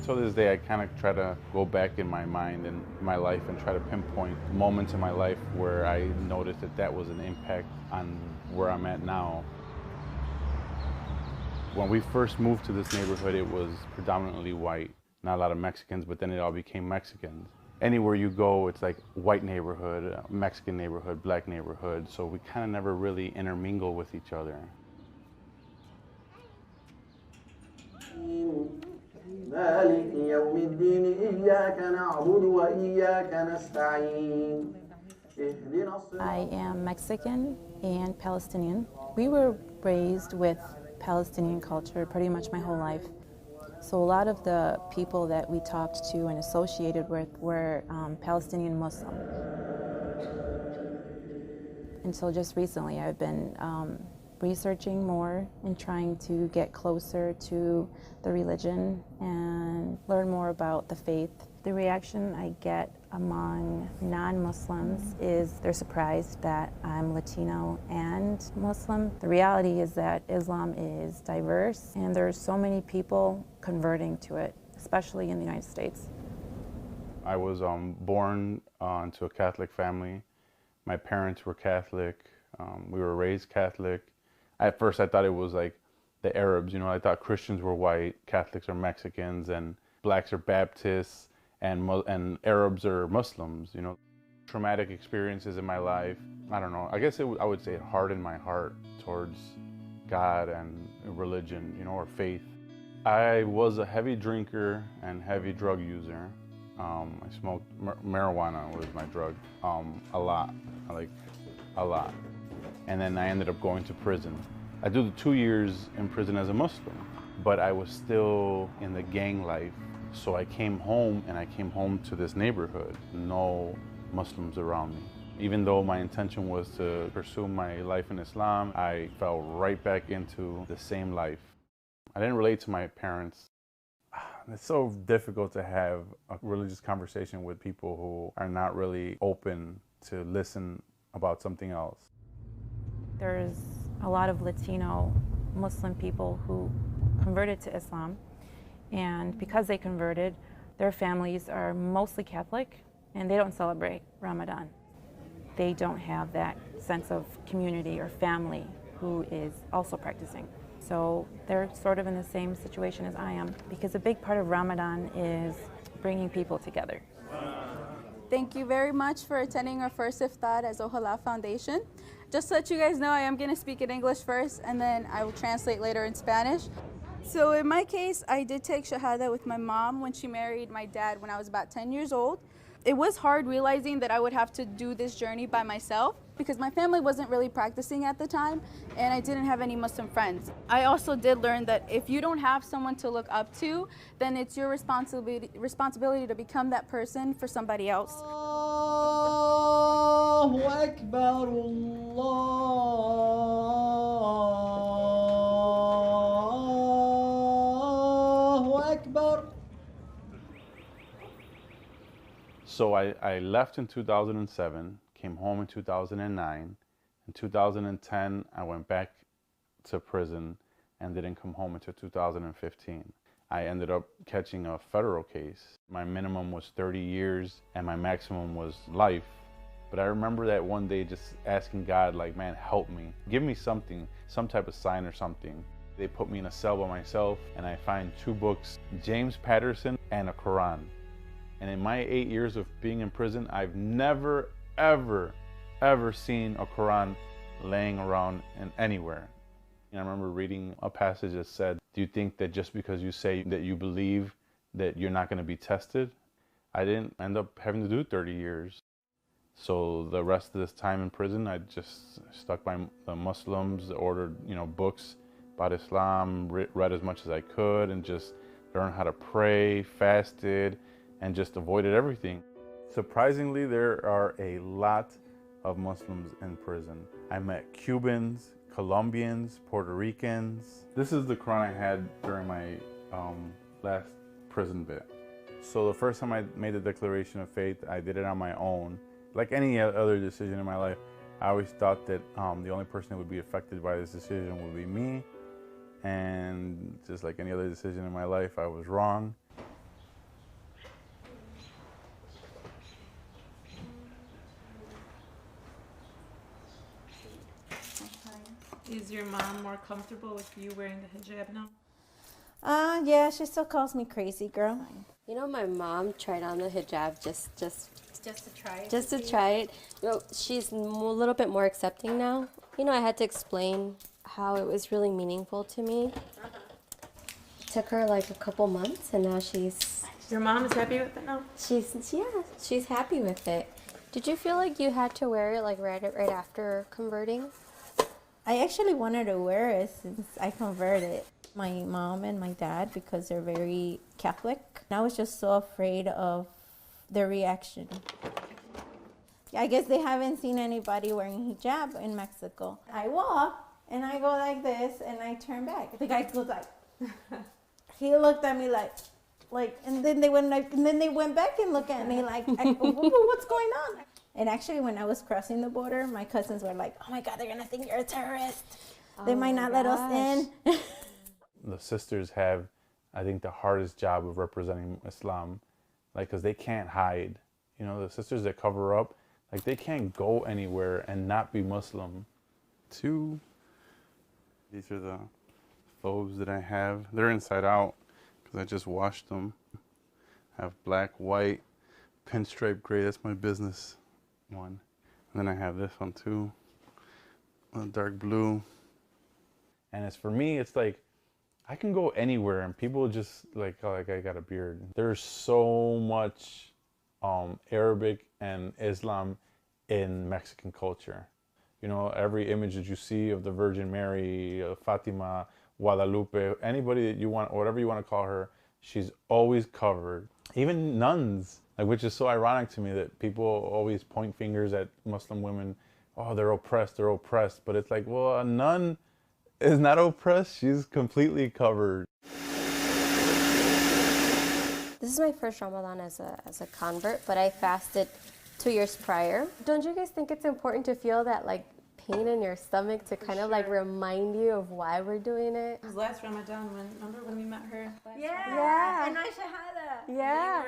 To this day, I kind of try to go back in my mind and my life and try to pinpoint moments in my life where I noticed that that was an impact on where I'm at now. When we first moved to this neighborhood, it was predominantly white. Not a lot of Mexicans, but then it all became Mexicans. Anywhere you go, it's like white neighborhood, Mexican neighborhood, black neighborhood. So we kind of never really intermingle with each other. مالك يوم الدين إياك نعبد وإياك نستعين. I am Mexican and Palestinian. We were raised with Palestinian culture pretty much my whole life. So a lot of the people that we talked to and associated with were Palestinian Muslim. Until just recently, I've been researching more and trying to get closer to the religion and learn more about the faith. The reaction I get among non-Muslims is they're surprised that I'm Latino and Muslim. The reality is that Islam is diverse and there's so many people converting to it, especially in the United States. I was born into a Catholic family. My parents were Catholic. We were raised Catholic. At first I thought it was like the Arabs, you know, I thought Christians were white, Catholics are Mexicans, and blacks are Baptists, and Arabs are Muslims, you know. Traumatic experiences in my life, I don't know, I guess I would say it hardened my heart towards God and religion, you know, or faith. I was a heavy drinker and heavy drug user. I smoked, marijuana was my drug, a lot, like a lot. And then I ended up going to prison. I did the 2 years in prison as a Muslim, but I was still in the gang life. So I came home, and I came home to this neighborhood. No Muslims around me. Even though my intention was to pursue my life in Islam, I fell right back into the same life. I didn't relate to my parents. It's so difficult to have a religious conversation with people who are not really open to listen about something else. There's a lot of Latino Muslim people who converted to Islam, and because they converted, their families are mostly Catholic and they don't celebrate Ramadan. They don't have that sense of community or family who is also practicing. So they're sort of in the same situation as I am, because a big part of Ramadan is bringing people together. Thank you very much for attending our first iftar as Ohala Foundation. Just to let you guys know, I am going to speak in English first, and then I will translate later in Spanish. So in my case, I did take Shahada with my mom when she married my dad when I was about 10 years old. It was hard realizing that I would have to do this journey by myself because my family wasn't really practicing at the time and I didn't have any Muslim friends. I also did learn that if you don't have someone to look up to, then it's your responsibility to become that person for somebody else. Allahu Akbar, Allahu Akbar. So I left in 2007, came home in 2009. In 2010, I went back to prison and didn't come home until 2015. I ended up catching a federal case. My minimum was 30 years and my maximum was life. But I remember that one day just asking God, like, man, help me. Give me something, some type of sign or something. They put me in a cell by myself and I find 2 books, James Patterson and a Quran. And in my 8 years of being in prison, I've never, ever seen a Quran laying around anywhere. And I remember reading a passage that said, do you think that just because you say that you believe that you're not going to be tested? I didn't end up having to do 30 years. So the rest of this time in prison, I just stuck by the Muslims, ordered, books about Islam, read as much as I could, and just learned how to pray, fasted, and just avoided everything. Surprisingly, there are a lot of Muslims in prison. I met Cubans, Colombians, Puerto Ricans. This is the Quran I had during my last prison bit. So the first time I made the declaration of faith, I did it on my own. Like any other decision in my life, I always thought that the only person that would be affected by this decision would be me. And just like any other decision in my life, I was wrong. Is your mom more comfortable with you wearing the hijab now? Yeah, she still calls me crazy girl. You know, my mom tried on the hijab just Just to try it. to try it. You know, she's a little bit more accepting now. You know, I had to explain how it was really meaningful to me. It took her like a couple months, and now Your mom is happy with it now? she's happy with it. Did you feel like you had to wear it like right after converting? I actually wanted to wear it since I converted. My mom and my dad, because they're very Catholic, I was just so afraid of their reaction. I guess they haven't seen anybody wearing hijab in Mexico. I walk and I go like this and I turn back. The guy goes like, he looked at me like, and then they went back and looked at me like, what's going on? And actually, when I was crossing the border, my cousins were like, oh my God, they're gonna think you're a terrorist. They might not let us in. The sisters have, I think, the hardest job of representing Islam, like, because they can't hide. You know, the sisters that cover up, like, they can't go anywhere and not be Muslim. These are the phobes that I have. They're inside out because I just washed them. I have black, white, pinstripe gray. That's my business one. And then I have this one too, a dark blue. And as for me, it's like, I can go anywhere and people just like, oh, like I got a beard. There's so much Arabic and Islam in Mexican culture. You know, every image that you see of the Virgin Mary, Fatima, Guadalupe, anybody that you want, whatever you want to call her, she's always covered. Even nuns, like, which is so ironic to me that people always point fingers at Muslim women. Oh, they're oppressed, they're oppressed. But it's like, well, a nun is not oppressed. She's completely covered. This is my first Ramadan as a convert, but I fasted 2 years prior. Don't you guys think it's important to feel that like pain in your stomach to kind of like remind you of why we're doing it? It was last Ramadan remember when we met her? Yeah. And my shahada. Yeah.